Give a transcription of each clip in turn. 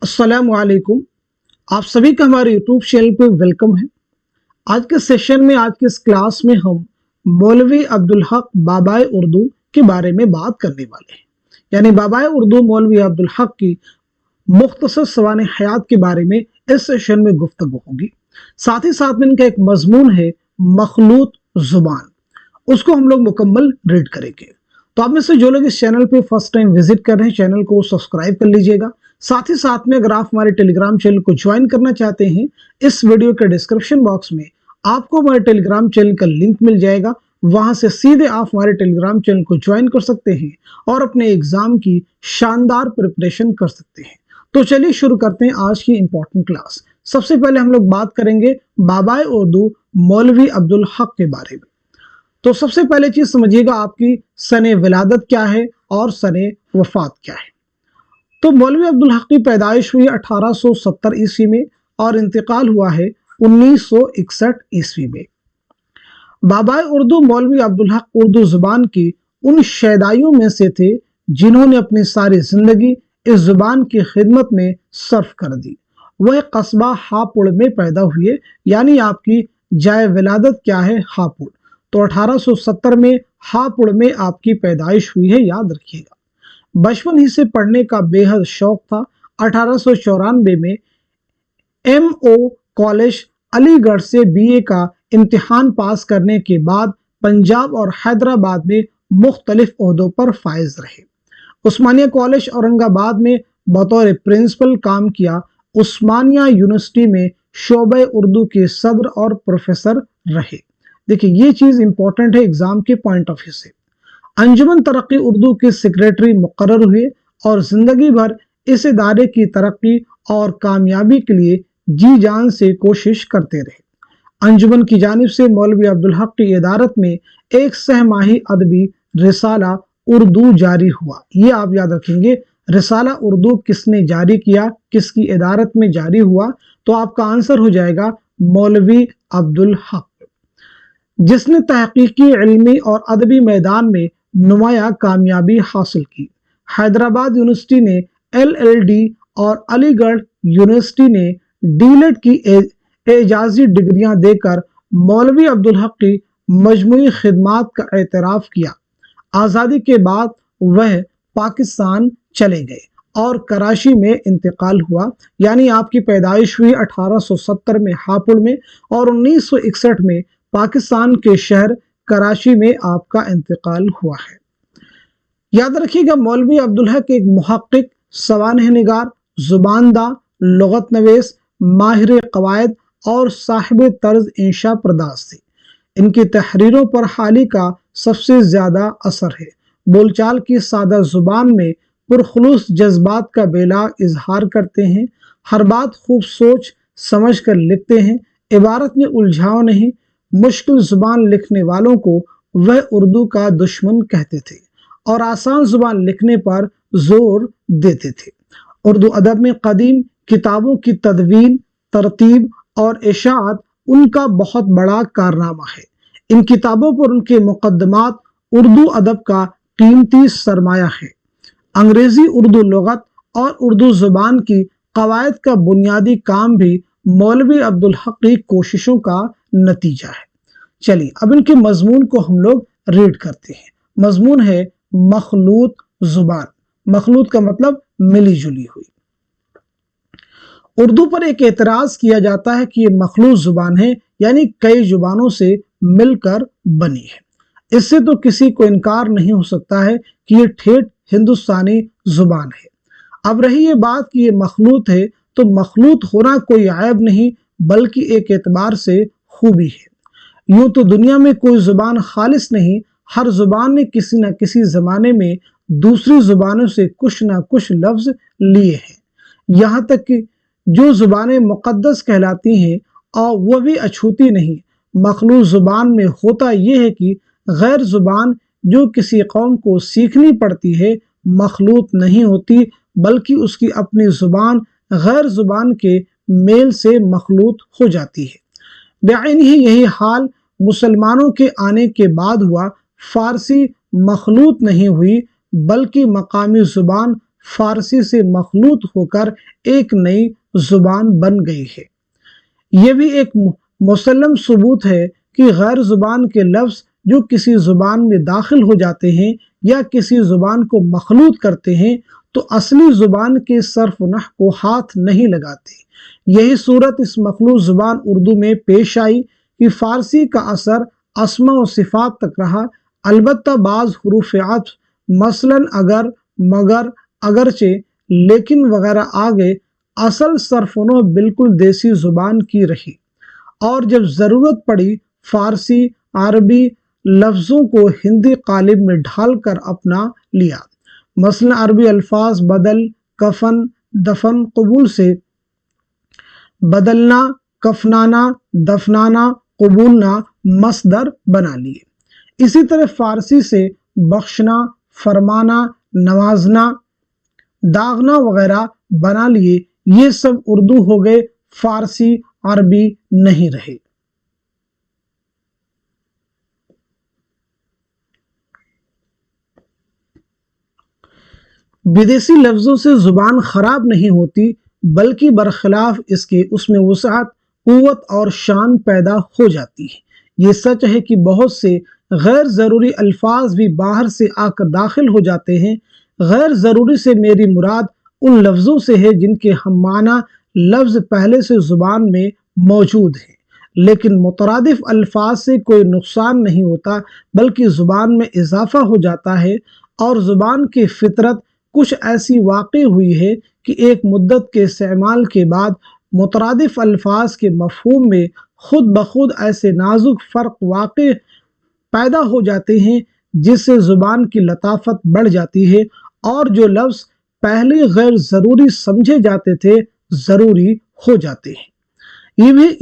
अस्सलामुअलैकुम। आप सभी का हमारे यूट्यूब चैनल पे वेलकम है। आज के सेशन में, आज के इस क्लास में हम मौलवी अब्दुल हक बाबाए उर्दू के बारे में बात करने वाले हैं। यानी बाबाए उर्दू मौलवी अब्दुल हक की मुख्तसर सवाने हयात के बारे में इस सेशन में गुफ्तगू होगी। साथ ही साथ में इनका एक मजमून है मखलूत जुबान, उसको हम लोग मुकम्मल रीड करेंगे। तो आप में से जो लोग इस चैनल पे फर्स्ट टाइम विजिट कर रहे हैं, चैनल को सब्सक्राइब कर लीजिएगा। साथ ही साथ में अगर आप हमारे टेलीग्राम चैनल को ज्वाइन करना चाहते हैं, इस वीडियो के डिस्क्रिप्शन बॉक्स में आपको हमारे टेलीग्राम चैनल का लिंक मिल जाएगा। वहां से सीधे आप हमारे टेलीग्राम चैनल को ज्वाइन कर सकते हैं और अपने एग्जाम की शानदार प्रिपरेशन कर सकते हैं। तो चलिए शुरू करते हैं आज की इंपॉर्टेंट क्लास। सबसे पहले हम लोग बात करेंगे बाबाए उर्दू मौलवी अब्दुल हक के बारे में। तो सबसे पहले चीज समझिएगा, आपकी सने विलादत क्या है और सने वफात क्या है। तो मौलवी अब्दुल हक की पैदाइश हुई 1870 ईस्वी में और इंतकाल हुआ है 1961 ईस्वी में। बाबाए उर्दू मौलवी अब्दुल हक उर्दू जुबान की उन शैदाइयों में से थे जिन्होंने अपनी सारी जिंदगी इस जुबान की खिदमत में सर्फ कर दी। वह कस्बा हापुड़ में पैदा हुए, यानी आपकी जाए विलादत क्या है, हापुड़। तो 1870 में हापुड़ में आपकी पैदाइश हुई है, याद रखिएगा। बचपन ही से पढ़ने का बेहद शौक था। 1894 में MO कॉलेज अलीगढ़ से BA का इम्तिहान पास करने के बाद पंजाब और हैदराबाद में मुख्तलिफ ओहदों पर फाइज रहे। उस्मानिया कॉलेज औरंगाबाद में बतौर प्रिंसिपल काम किया। उस्मानिया यूनिवर्सिटी में शोबे उर्दू के सदर और प्रोफेसर रहे। देखिए, ये चीज इंपॉर्टेंट है एग्जाम के पॉइंट ऑफ व्यू से। अंजुमन तरक्की उर्दू के सेक्रेटरी मुकर्रर हुए और जिंदगी भर इस इदारे की तरक्की और कामयाबी के लिए जी जान से कोशिश करते रहे। अंजुमन की जानिब से मौलवी अब्दुल हक की इदारत में एक सहमाही अदबी रिसाला उर्दू जारी हुआ। ये आप याद रखेंगे, रिसाला उर्दू किसने जारी किया, किसकी इदारत में जारी हुआ। तो आपका आंसर हो जाएगा मौलवी अब्दुल हक, जिसने तहकीकी, इल्मी और अदबी मैदान में नुमाया कामयाबी हासिल की। हैदराबाद यूनिवर्सिटी ने LLD और अलीगढ़ यूनिवर्सिटी ने डीलेट की एजाजी डिग्रियां देकर मौलवी अब्दुल हक की मजमूई खिदमात का एतराफ़ किया। आज़ादी के बाद वह पाकिस्तान चले गए और कराची में इंतकाल हुआ। यानी आपकी पैदाइश हुई 1870 में हापुड़ में और 1961 में पाकिस्तान के शहर कराची में आपका इंतकाल हुआ है। याद रखिएगा, मौलवी अब्दुल हक एक मुहक्किक, सवानह निगार, जुबानदा, लुगत नवेस, माहिर कवायद और साहिब तर्ज इंशा पर्दास थे। इनकी तहरीरों पर हाली का सबसे ज्यादा असर है। बोलचाल की सादा जुबान में पुरखुलूस जज्बात का बेलाग इजहार करते हैं। हर बात खूब सोच समझ कर लिखते हैं। इबारत में उलझाव नहीं। मुश्किल जुबान लिखने वालों को वह उर्दू का दुश्मन कहते थे और आसान जुबान लिखने पर जोर देते थे। उर्दू अदब में कदीम किताबों की तदवीन, तरतीब और इशाअत उनका बहुत बड़ा कारनामा है। इन किताबों पर उनके मुकद्दमात उर्दू अदब का कीमती सरमाया है। अंग्रेजी उर्दू लुगत और उर्दू जुबान की कवायद का बुनियादी काम भी मौलवी अब्दुल हक की कोशिशों का नतीजा है। चलिए अब इनके मजमून को हम लोग रीड करते हैं। मजमून है मखलूत जुबान। मखलूत का मतलब मिली जुली हुई। उर्दू पर एक एतराज किया जाता है कि ये मखलूत जुबान है, यानी कई जुबानों से मिलकर बनी है। इससे तो किसी को इनकार नहीं हो सकता है कि ये ठेठ हिंदुस्तानी जुबान है। अब रही ये बात कि ये मखलूत है, तो मखलूत होना कोई ऐब नहीं बल्कि एक एतबार से खूबी है। यूं तो दुनिया में कोई जुबान खालिस नहीं, हर जुबान ने किसी न किसी जमाने में दूसरी जुबानों से कुछ ना कुछ लफ्ज लिए हैं। यहाँ तक कि जो जुबानें मुकद्दस कहलाती हैं और वह भी अछूती नहीं। मखलूत जुबान में होता यह है कि गैर जुबान जो किसी कौम को सीखनी पड़ती है मखलूत नहीं होती, बल्कि उसकी अपनी जुबान गैर जुबान के मेल से मखलूत हो जाती है। बेआइन ही यही हाल मुसलमानों के आने के बाद हुआ। फारसी मखलूत नहीं हुई बल्कि मकामी जुबान फारसी से मखलूत होकर एक नई जुबान बन गई है। ये भी एक मुसल्लम सबूत है कि गैर जुबान के लफ्ज़ जो किसी जुबान में दाखिल हो जाते हैं या किसी जुबान को मखलूत करते हैं तो असली जुबान के सर्फ नह को हाथ नहीं लगाते। यही सूरत इस मखलूत जुबान उर्दू में पेश आई कि फ़ारसी का असर अस्मा व सिफ़ात तक रहा, अलबत्ता बाज़ हुरूफ़ अत्फ़ मसलन अगर, मगर, अगरचे, लेकिन वगैरह आ गए, असल सरफनो बिल्कुल देसी जुबान की रही। और जब ज़रूरत पड़ी फ़ारसी अरबी लफ्ज़ों को हिंदी कालिब में ढालकर अपना लिया। मसलन अरबी अल्फाज बदल, कफन, दफन, कबूल से बदलना, कफनाना, दफनाना, कबूलना मसदर बना लिए। इसी तरह फ़ारसी से बख्शना, फरमाना, नवाजना, दागना वगैरह बना लिए। ये सब उर्दू हो गए, फ़ारसी अरबी नहीं रहे। विदेशी लफ्ज़ों से ज़ुबान ख़राब नहीं होती, बल्कि बरखिलाफ इसके उसमें वुसअत, क़ुव्वत और शान पैदा हो जाती है। ये सच है कि बहुत से गैर ज़रूरी अल्फाज भी बाहर से आकर दाखिल हो जाते हैं। गैर ज़रूरी से मेरी मुराद उन लफ्ज़ों से है जिनके हम माना लफ्ज़ पहले से ज़ुबान में मौजूद हैं, लेकिन मुतरादिफ अल्फाज से कोई नुकसान नहीं होता, बल्कि ज़ुबान में इजाफ़ा हो जाता है। और ज़ुबान की फ़ितरत कुछ ऐसी वाक़ई हुई है कि एक मुद्दत के इस्तेमाल के बाद मुतरादिफ अल्फाज के मफ़हूम में खुद ब खुद ऐसे नाजुक फ़र्क वाक़ई पैदा हो जाते हैं जिससे ज़ुबान की लताफत बढ़ जाती है और जो लफ्ज़ पहले गैर ज़रूरी समझे जाते थे ज़रूरी हो जाते हैं।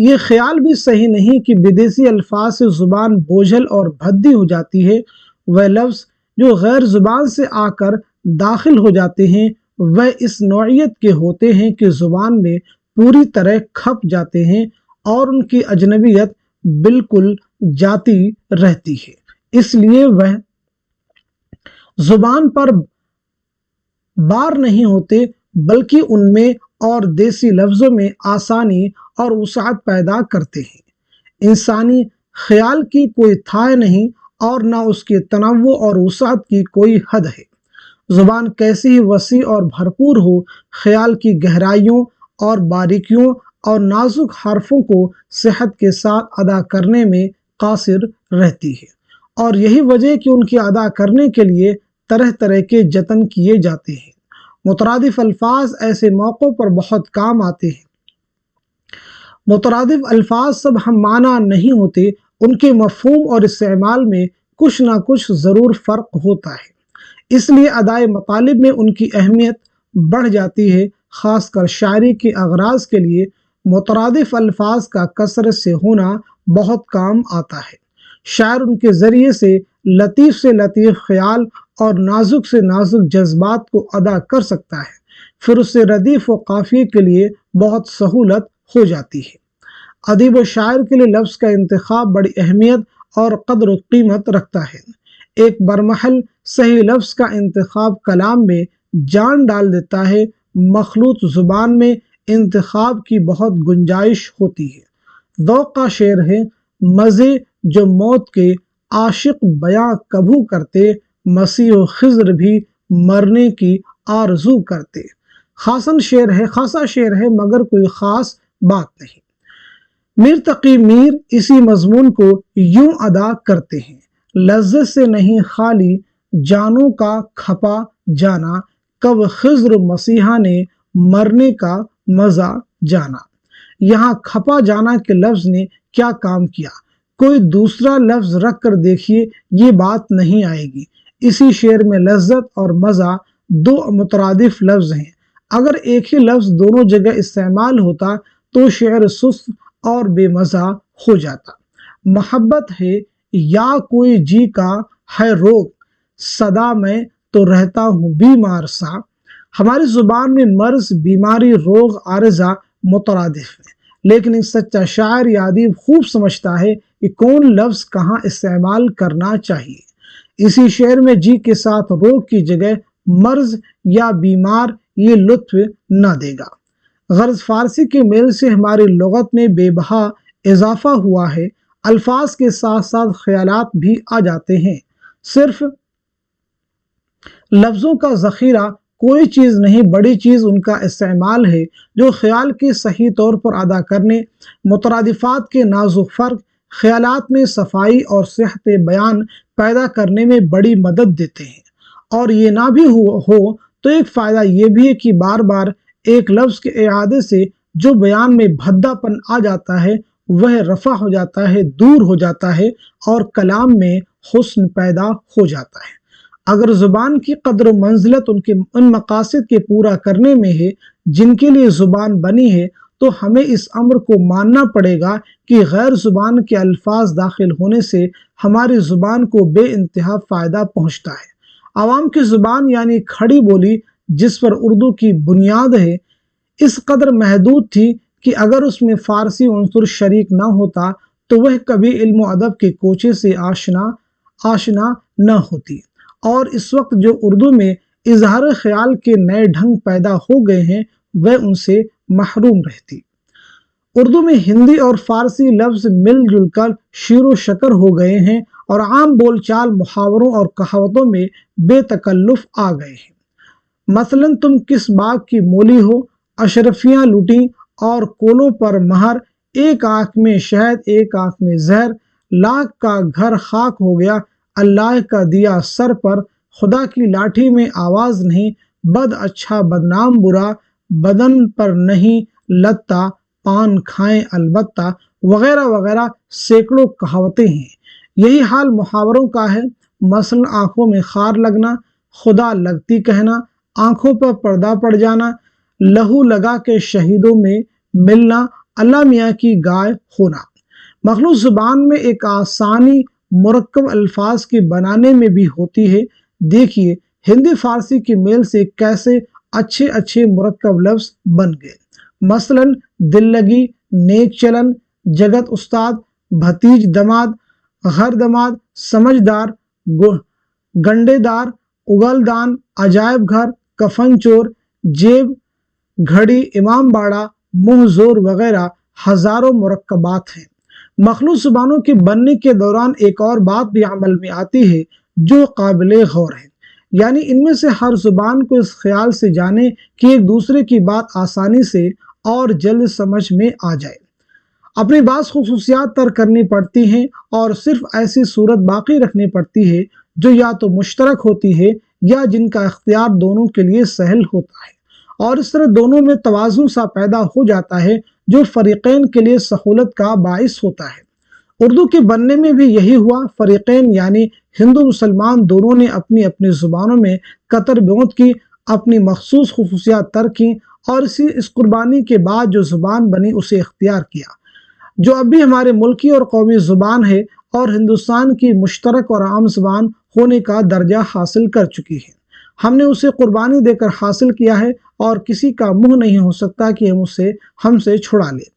ये ख्याल भी सही नहीं कि विदेशी अल्फाज से ज़ुबान बोझल और भद्दी हो जाती है। वह लफ्ज़ जो गैर ज़ुबान से आकर दाखिल हो जाते हैं वह इस नौइयत के होते हैं कि ज़ुबान में पूरी तरह खप जाते हैं और उनकी अजनबियत बिल्कुल जाती रहती है। इसलिए वह ज़ुबान पर बार नहीं होते, बल्कि उनमें और देसी लफ्ज़ों में आसानी और वुसअत पैदा करते हैं। इंसानी ख्याल की कोई थाह नहीं और ना उसके तनव्वु और वुसअत की कोई हद है। ज़ुबान कैसी ही वसी और भरपूर हो, ख्याल की गहराइयों और बारीकियों और नाजुक हरफों को सेहत के साथ अदा करने में कासिर रहती है। और यही वजह कि उनकी अदा करने के लिए तरह तरह के जतन किए जाते हैं। मुतरादिफ अल्फाज ऐसे मौक़ों पर बहुत काम आते हैं। मुतरादिफ अल्फाज सब हम माना नहीं होते, उनके मफ़हूम और इस्तेमाल में कुछ ना कुछ ज़रूर फ़र्क होता है। इसलिए अदाए मतालिब में उनकी अहमियत बढ़ जाती है। ख़ासकर शायरी के अगराज़ के लिए मुतरादिफ अल्फाज का कसरत से होना बहुत काम आता है। शायर उनके ज़रिए से लतीफ़ ख्याल और नाजुक से नाजुक जज्बात को अदा कर सकता है, फिर उससे रदीफ़ व काफ़िए के लिए बहुत सहूलत हो जाती है। अदीब व शायर के लिए लफ्ज़ का इंतखाब बड़ी अहमियत और कदर व कीमत रखता है। एक बरमहल सही लफ्ज़ का इंतखाब कलाम में जान डाल देता है। मखलूत ज़ुबान में इंतखाब की बहुत गुंजाइश होती है। ज़ौक़ का शेर है, मज़े जो मौत के आशिक बयां कभू करते, मसीह व खिज़्र भी मरने की आरज़ू करते। खासा शेर है मगर कोई ख़ास बात नहीं। मीर तकी मीर इसी मज़मून को यूं अदा करते हैं, लज़्ज़त से नहीं खाली जानों का खपा जाना, कब खिज़्र मसीहा ने मरने का मज़ा जाना। यहाँ खपा जाना के लफ्ज़ ने क्या काम किया, कोई दूसरा लफ्ज़ रख कर देखिए, ये बात नहीं आएगी। इसी शेर में लज़्ज़त और मज़ा दो मुतरादिफ लफ्ज़ हैं। अगर एक ही लफ्ज़ दोनों जगह इस्तेमाल होता तो शेर सुस्त और बेमज़ा हो जाता। मोहब्बत है या कोई जी का है रोग, सदा मैं तो रहता हूँ बीमार सा। हमारी ज़ुबान में मर्ज़, बीमारी, रोग, आरज़ा मुतरादिफ है, लेकिन एक सच्चा शायर या अदीब खूब समझता है कि कौन लफ्ज़ कहाँ इस्तेमाल करना चाहिए। इसी शेर में जी के साथ रोग की जगह مرض یا بیمار یہ لطف نہ دے گا۔ غرض فارسی کے میل سے ہماری لغت میں بے بہا اضافہ ہوا ہے، الفاظ کے ساتھ ساتھ خیالات بھی آ جاتے ہیں۔ صرف لفظوں کا ذخیرہ کوئی چیز نہیں، بڑی چیز ان کا استعمال ہے جو خیال کے صحیح طور پر ادا کرنے، مترادفات کے نازک فرق، خیالات میں صفائی اور صحت بیان پیدا کرنے میں بڑی مدد دیتے ہیں۔ اور یہ نہ بھی ہو تو ایک فائدہ یہ بھی ہے کہ بار بار ایک لفظ کے اعادے سے جو بیان میں بھدا پن آ جاتا ہے وہ رفع ہو جاتا ہے، دور ہو جاتا ہے اور کلام میں حسن پیدا ہو جاتا ہے۔ اگر زبان کی قدر و منزلت ان مقاصد کے پورا کرنے میں ہے جن کے لیے زبان بنی ہے، تو ہمیں اس امر کو ماننا پڑے گا کہ غیر زبان کے الفاظ داخل ہونے سے ہماری زبان کو بے انتہا فائدہ پہنچتا ہے۔ عوام کی زبان یعنی کھڑی بولی جس پر اردو کی بنیاد ہے، اس قدر محدود تھی کہ اگر اس میں فارسی عنصر شریک نہ ہوتا تو وہ کبھی علم و ادب کے کوچے سے آشنا نہ ہوتی، اور اس وقت جو اردو میں اظہار خیال کے نئے ڈھنگ پیدا ہو گئے ہیں وہ ان سے محروم رہتی۔ اردو میں ہندی اور فارسی لفظ مل جل کر شیر و شکر ہو گئے ہیں اور عام بول چال، محاوروں اور کہاوتوں میں بے تکلف آ گئے ہیں۔ مثلاً تم کس باغ کی مولی ہو، اشرفیاں لوٹیں اور کولوں پر مہر، ایک آنکھ میں شہد ایک آنکھ میں زہر، لاکھ کا گھر خاک ہو گیا اللہ کا دیا سر پر، خدا کی لاٹھی میں آواز نہیں، بد اچھا بدنام برا، بدن پر نہیں لگتا پان کھائیں البتہ، وغیرہ وغیرہ سینکڑوں کہاوتیں ہیں۔ یہی حال محاوروں کا ہے، مثلاً آنکھوں میں خار لگنا، خدا لگتی کہنا، آنکھوں پر پردہ پڑ جانا، لہو لگا کے شہیدوں میں ملنا، اللہ میاں کی گائے ہونا۔ مخلوق زبان میں ایک آسانی مرکب الفاظ کے بنانے میں بھی ہوتی ہے۔ دیکھیے ہندی فارسی کے میل سے کیسے اچھے اچھے مرکب لفظ بن گئے، مثلاً دل لگی، نیک چلن، جگت استاد، بھتیج دماد، گھر دماد، سمجھدار، گنڈے دار، اگل دان، عجائب گھر، کفن چور، جیب گھڑی، امام باڑہ، منہ زور وغیرہ ہزاروں مرکبات ہیں۔ مخلوق زبانوں کے بننے کے دوران ایک اور بات بھی عمل میں آتی ہے جو قابل غور ہے، یعنی ان میں سے ہر زبان کو اس خیال سے جانے کہ ایک دوسرے کی بات آسانی سے اور جلد سمجھ میں آ جائے، اپنی بعض خصوصیات ترک کرنی پڑتی ہیں اور صرف ایسی صورت باقی رکھنی پڑتی ہے جو یا تو مشترک ہوتی ہے یا جن کا اختیار دونوں کے لیے سہل ہوتا ہے، اور اس طرح دونوں میں توازن سا پیدا ہو جاتا ہے جو فریقین کے لیے سہولت کا باعث ہوتا ہے۔ اردو کے بننے میں بھی یہی ہوا، فریقین یعنی ہندو مسلمان دونوں نے اپنی اپنی زبانوں میں قطر بیعت کی، اپنی مخصوص خصوصیات ترک کی اور اس قربانی کے بعد جو زبان بنی اسے اختیار کیا، جو اب بھی ہمارے ملکی اور قومی زبان ہے اور ہندوستان کی مشترک اور عام زبان ہونے کا درجہ حاصل کر چکی ہے۔ ہم نے اسے قربانی دے کر حاصل کیا ہے اور کسی کا منہ نہیں ہو سکتا کہ ہم سے چھڑا لے۔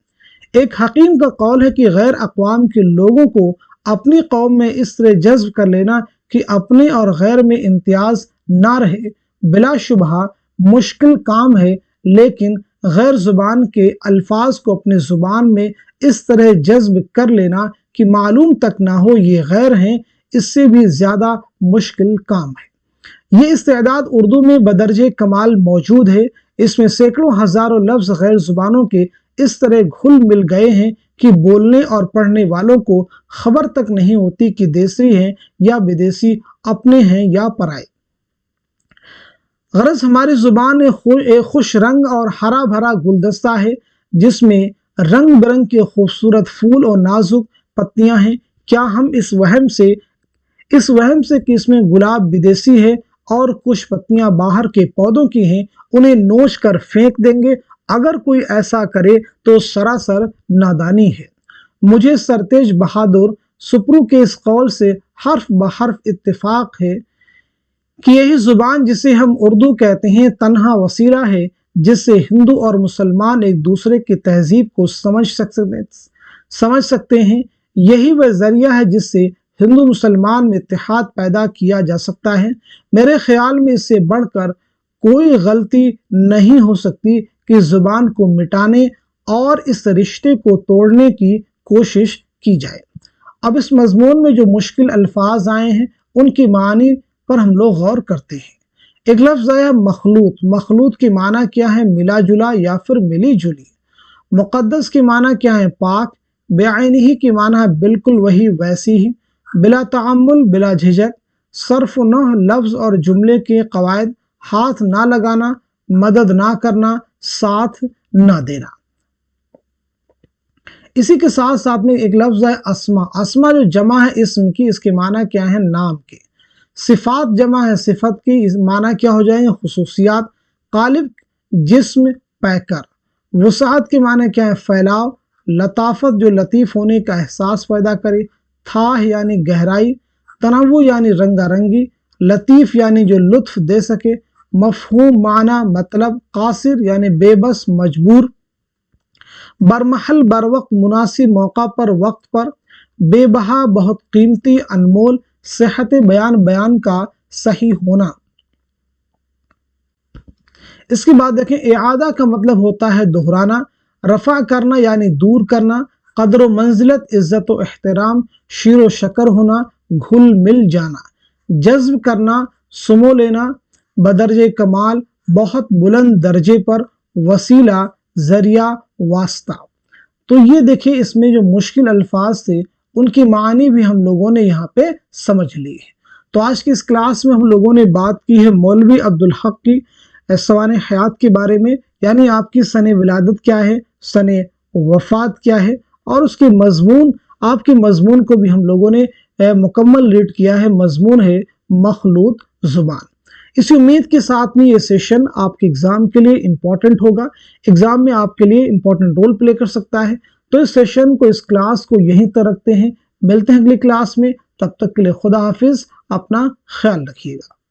ایک حکیم کا قول ہے کہ غیر اقوام کے لوگوں کو اپنی قوم میں اس طرح جذب کر لینا کہ اپنے اور غیر میں امتیاز نہ رہے، بلا شبہ مشکل کام ہے، لیکن غیر زبان کے الفاظ کو اپنے زبان میں اس طرح جذب کر لینا کہ معلوم تک نہ ہو یہ غیر ہیں، اس سے بھی زیادہ مشکل کام ہے۔ یہ استعداد اردو میں بدرجہ کمال موجود ہے، اس میں سینکڑوں ہزاروں لفظ غیر زبانوں کے اس طرح گھل مل گئے ہیں کہ بولنے اور پڑھنے والوں کو خبر تک نہیں ہوتی کہ دیسی ہیں یا بدیسی، اپنے ہیں یا پرائے۔ غرض ہماری زبان ایک خوش رنگ اور ہرا بھرا گلدستہ ہے جس میں رنگ برنگ کے خوبصورت پھول اور نازک پتیاں ہیں۔ کیا ہم اس وہم سے کہ اس میں گلاب بدیسی ہے اور کچھ پتیاں باہر کے پودوں کی ہیں انہیں نوچ کر پھینک دیں گے؟ اگر کوئی ایسا کرے تو سراسر نادانی ہے۔ مجھے سرتیج بہادر سپرو کے اس قول سے حرف بحرف اتفاق ہے کہ یہی زبان جسے ہم اردو کہتے ہیں تنہا وسیلہ ہے جس سے ہندو اور مسلمان ایک دوسرے کی تہذیب کو سمجھ سکتے ہیں، یہی وہ ذریعہ ہے جس سے ہندو مسلمان میں اتحاد پیدا کیا جا سکتا ہے۔ میرے خیال میں اس سے بڑھ کر کوئی غلطی نہیں ہو سکتی کہ زبان کو مٹانے اور اس رشتے کو توڑنے کی کوشش کی جائے۔ اب اس مضمون میں جو مشکل الفاظ آئے ہیں ان کی معنی پر ہم لوگ غور کرتے ہیں۔ ایک لفظ آیا مخلوط۔ مخلوط کی معنی کیا ہے؟ ملا جلا یا پھر ملی جلی۔ مقدس کی معنی کیا ہے؟ پاک۔ بعینہ کی معنی ہے بالکل وہی ویسی ہی۔ بلا تعمل، بلا جھجک۔ صرف نہ لفظ اور جملے کے قواعد: ہاتھ نہ لگانا، مدد نہ کرنا، ساتھ نہ دینا۔ اسی کے ساتھ ساتھ میں ایک لفظ ہے اسما۔ اسما جو جمع ہے اسم کی، اس کے معنی کیا ہے؟ نام کے۔ صفات جمع ہے صفت کی، اس معنی کیا ہو جائیں گے؟ خصوصیات۔ قالب جسم پیکر۔ وسعت کے معنی کیا ہے؟ پھیلاؤ۔ لطافت جو لطیف ہونے کا احساس پیدا کرے۔ تھا یعنی گہرائی۔ تنوع یعنی رنگا رنگی۔ لطیف یعنی جو لطف دے سکے۔ مفہوم معنی مطلب۔ قاصر یعنی بے بس مجبور۔ برمحل بروقت مناسب موقع پر وقت پر۔ بے بہا بہت قیمتی انمول۔ صحت بیان بیان کا صحیح ہونا۔ اس کے بعد دیکھیں اعادہ کا مطلب ہوتا ہے دہرانا۔ رفع کرنا یعنی دور کرنا۔ قدر و منزلت عزت و احترام۔ شیر و شکر ہونا، گھل مل جانا۔ جذب کرنا، سمو لینا۔ بدرجہ کمال بہت بلند درجے پر۔ وسیلہ ذریعہ واسطہ۔ تو یہ دیکھیں اس میں جو مشکل الفاظ تھے ان کی معنی بھی ہم لوگوں نے یہاں پہ سمجھ لی ہے۔ تو آج کی اس کلاس میں ہم لوگوں نے بات کی ہے مولوی عبدالحق کی سوانح حیات کے بارے میں، یعنی آپ کی سن ولادت کیا ہے، سن وفات کیا ہے، اور اس کے مضمون، آپ کے مضمون کو بھی ہم لوگوں نے مکمل ریڈ کیا ہے۔ مضمون ہے مخلوط زبان۔ اسی امید کے ساتھ میں یہ سیشن آپ کے ایگزام کے لیے امپورٹنٹ ہوگا، ایگزام میں آپ کے لیے امپورٹنٹ رول پلے کر سکتا ہے۔ تو اس سیشن کو، اس کلاس کو یہیں تک رکھتے ہیں، ملتے ہیں اگلی کلاس میں، تب تک کے لیے خدا حافظ، اپنا خیال رکھیے گا۔